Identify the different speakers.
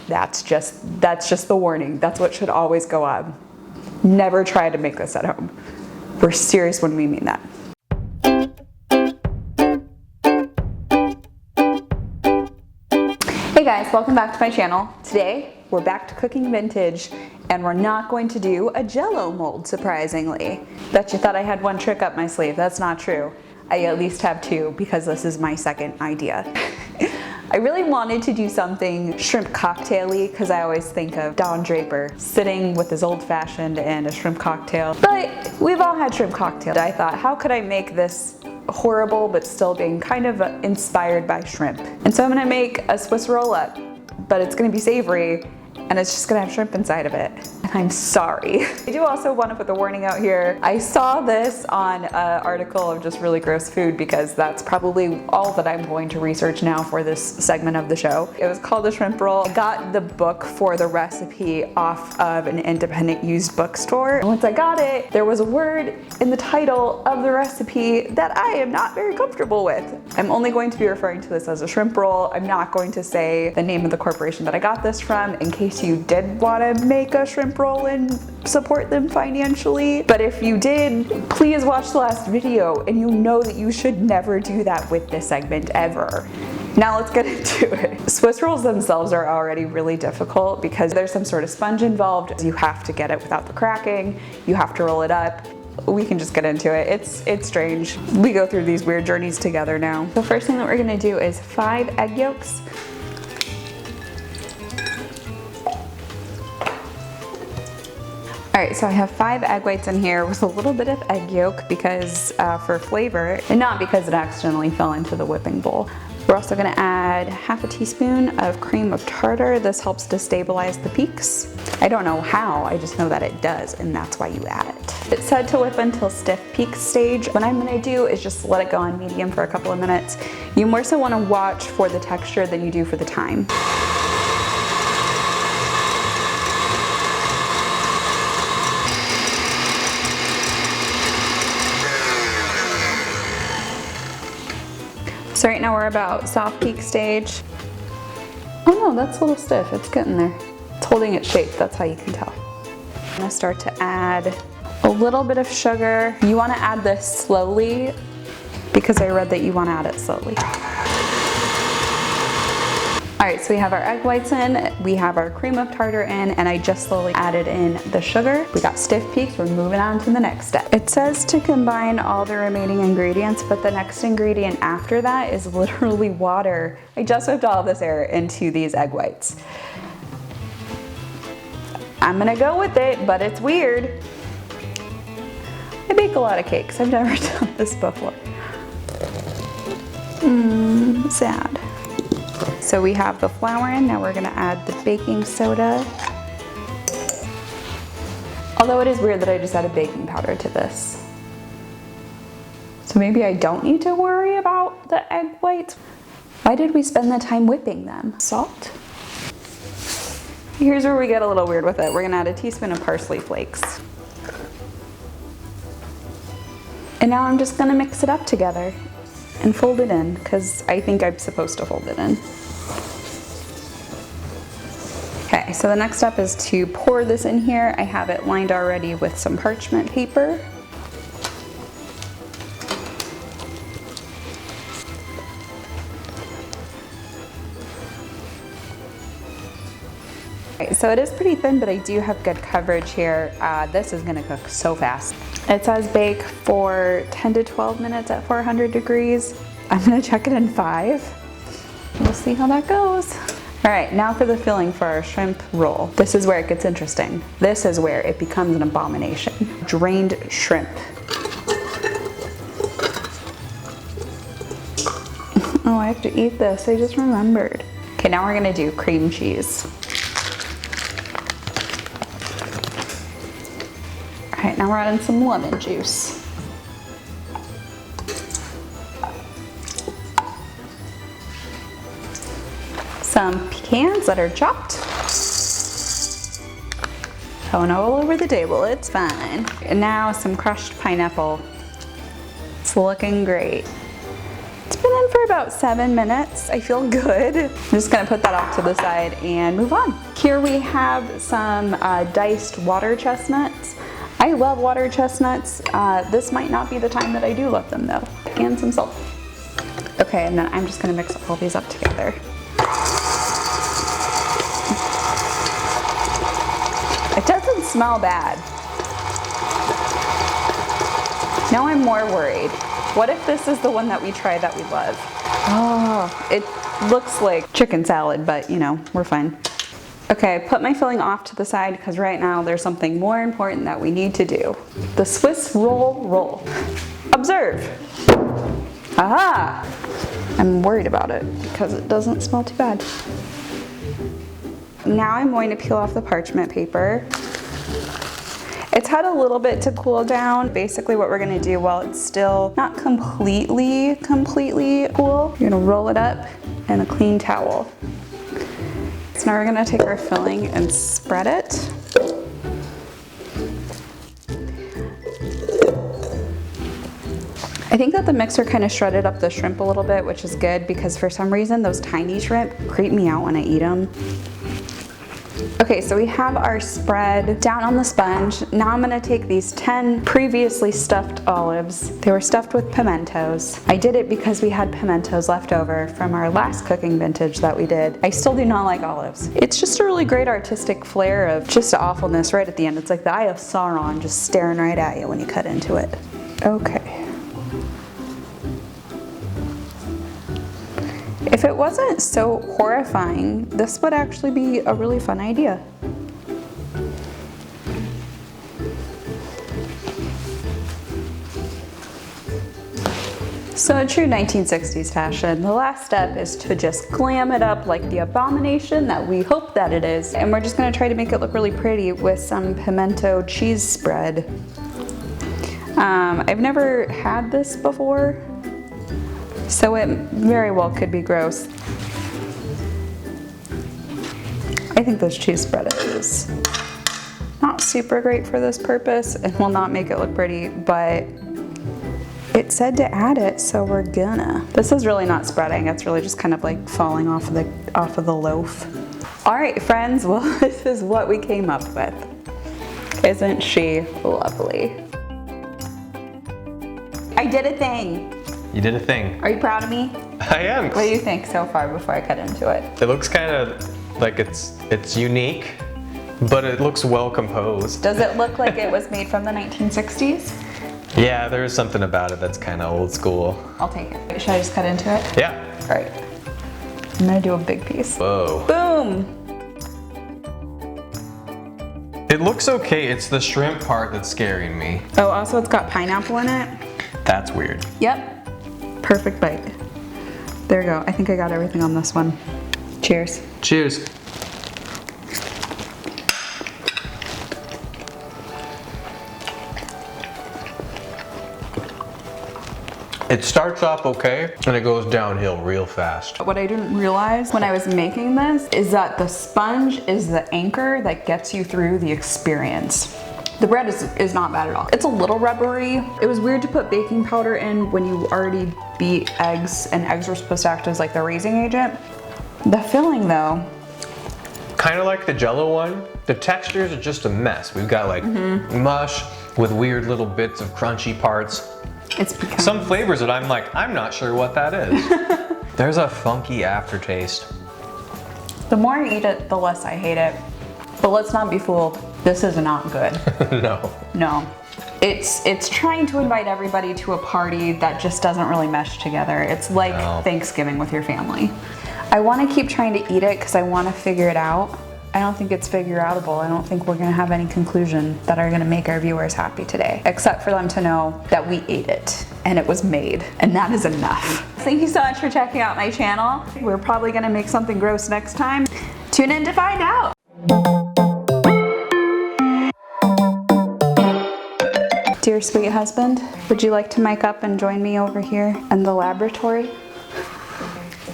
Speaker 1: That's just the warning. That's what should always go on. Never try to make this at home. We're serious when we mean that. Hey guys, welcome back to my channel. Today, we're back to cooking vintage, and we're not going to do a Jell-O mold, surprisingly. Bet you thought I had one trick up my sleeve. That's not true. I at least have two, because this is my second idea. I really wanted to do something shrimp cocktail-y, because I always think of Don Draper sitting with his old-fashioned and a shrimp cocktail. But we've all had shrimp cocktail. I thought, how could I make this horrible but still being kind of inspired by shrimp? And so I'm gonna make a Swiss roll-up, but it's gonna be savory, and it's just gonna have shrimp inside of it. And I'm sorry. I do also want to put the warning out here. I saw this on an article of just really gross food, because that's probably all that I'm going to research now for this segment of the show. It was called a shrimp roll. I got the book for the recipe off of an independent used bookstore. And once I got it, there was a word in the title of the recipe that I am not very comfortable with. I'm only going to be referring to this as a shrimp roll. I'm not going to say the name of the corporation that I got this from, in case you did want to make a shrimp roll and support them financially. But if you did, please watch the last video and you know that you should never do that with this segment ever. Now let's get into it. Swiss rolls themselves are already really difficult because there's some sort of sponge involved. You have to get it without the cracking. You have to roll it up. We can just get into it. It's strange. We go through these weird journeys together now. The first thing that we're gonna do is 5 egg yolks. All right, so I have 5 egg whites in here with a little bit of egg yolk because for flavor, and not because it accidentally fell into the whipping bowl. We're also gonna add half a teaspoon of cream of tartar. This helps to stabilize the peaks. I don't know how, I just know that it does, and that's why you add it. It's said to whip until stiff peak stage. What I'm gonna do is just let it go on medium for a couple of minutes. You more so wanna watch for the texture than you do for the time. So right now we're about soft peak stage. Oh no, that's a little stiff, it's getting there. It's holding its shape, that's how you can tell. I'm gonna start to add a little bit of sugar. You wanna add this slowly because I read that you wanna add it slowly. All right, so we have our egg whites in, we have our cream of tartar in, and I just slowly added in the sugar. We got stiff peaks, we're moving on to the next step. It says to combine all the remaining ingredients, but the next ingredient after that is literally water. I just whipped all of this air into these egg whites. I'm gonna go with it, but it's weird. I bake a lot of cakes, I've never done this before. Sad. So we have the flour in, now we're gonna add the baking soda. Although it is weird that I just added baking powder to this. So maybe I don't need to worry about the egg whites. Why did we spend the time whipping them? Salt? Here's where we get a little weird with it. We're gonna add a teaspoon of parsley flakes. And now I'm just gonna mix it up together and fold it in, because I think I'm supposed to fold it in. Okay, so the next step is to pour this in here. I have it lined already with some parchment paper. Okay, so it is pretty thin, but I do have good coverage here. This is gonna cook so fast. It says bake for 10 to 12 minutes at 400 degrees. I'm gonna check it in 5. We'll see how that goes. All right, now for the filling for our shrimp roll. This is where it gets interesting. This is where it becomes an abomination. Drained shrimp. Oh, I have to eat this, I just remembered. Okay, now we're gonna do cream cheese. All right, now we're adding some lemon juice. Some pecans that are chopped. Going all over the table, it's fine. And now some crushed pineapple. It's looking great. It's been in for about 7 minutes. I feel good. I'm just gonna put that off to the side and move on. Here we have some diced water chestnuts. I love water chestnuts. This might not be the time that I do love them though. And some salt. Okay, and then I'm just gonna mix all these up together. It doesn't smell bad. Now I'm more worried. What if this is the one that we tried that we love? Oh, it looks like chicken salad, but you know, we're fine. Okay, I put my filling off to the side because right now there's something more important that we need to do. The Swiss roll. Observe. Aha! I'm worried about it because it doesn't smell too bad. Now I'm going to peel off the parchment paper. It's had a little bit to cool down. Basically what we're gonna do while it's still not completely cool, you're gonna roll it up in a clean towel. So now we're gonna take our filling and spread it. I think that the mixer kind of shredded up the shrimp a little bit, which is good because for some reason those tiny shrimp creep me out when I eat them. Okay, so we have our spread down on the sponge. Now I'm gonna take these 10 previously stuffed olives. They were stuffed with pimentos. I did it because we had pimentos left over from our last cooking vintage that we did. I still do not like olives. It's just a really great artistic flair of just awfulness right at the end. It's like the eye of Sauron just staring right at you when you cut into it. Okay. If it wasn't so horrifying, this would actually be a really fun idea. So in true 1960s fashion, the last step is to just glam it up like the abomination that we hope that it is. And we're just gonna try to make it look really pretty with some pimento cheese spread. I've never had this before, so it very well could be gross. I think this cheese spread is not super great for this purpose and will not make it look pretty, but it said to add it, so we're gonna. This is really not spreading, it's really just kind of like falling off of the loaf. All right, friends, well, this is what we came up with. Isn't she lovely? I did a thing.
Speaker 2: You did a thing.
Speaker 1: Are you proud of me?
Speaker 2: I am.
Speaker 1: What do you think so far before I cut into it?
Speaker 2: It looks kind of like it's unique, but it looks well composed.
Speaker 1: Does it look like it was made from the 1960s?
Speaker 2: Yeah, there's something about it that's kind of old school.
Speaker 1: I'll take it. Should I just cut into it?
Speaker 2: Yeah.
Speaker 1: All right. I'm gonna do a big piece.
Speaker 2: Whoa.
Speaker 1: Boom!
Speaker 2: It looks okay. It's the shrimp part that's scaring me.
Speaker 1: Oh, also it's got pineapple in it.
Speaker 2: That's weird.
Speaker 1: Yep. Perfect bite. There we go. I think I got everything on this one. Cheers.
Speaker 2: Cheers. It starts off okay, and it goes downhill real fast.
Speaker 1: What I didn't realize when I was making this is that the sponge is the anchor that gets you through the experience. The bread is not bad at all. It's a little rubbery. It was weird to put baking powder in when you already beat eggs, and eggs were supposed to act as like the raising agent. The filling though.
Speaker 2: Kind of like the Jell-O one, the textures are just a mess. We've got like mush with weird little bits of crunchy parts.
Speaker 1: It's become
Speaker 2: Some flavors that I'm like, I'm not sure what that is. There's a funky aftertaste.
Speaker 1: The more I eat it, the less I hate it. But let's not be fooled. This is not good.
Speaker 2: No.
Speaker 1: No. It's trying to invite everybody to a party that just doesn't really mesh together. It's like Thanksgiving with your family. I want to keep trying to eat it because I want to figure it out. I don't think it's figure outable. I don't think we're going to have any conclusion that are going to make our viewers happy today, except for them to know that we ate it and it was made, and that is enough. Thank you so much for checking out my channel. We're probably going to make something gross next time. Tune in to find out. Dear sweet husband, would you like to mic up and join me over here in the laboratory?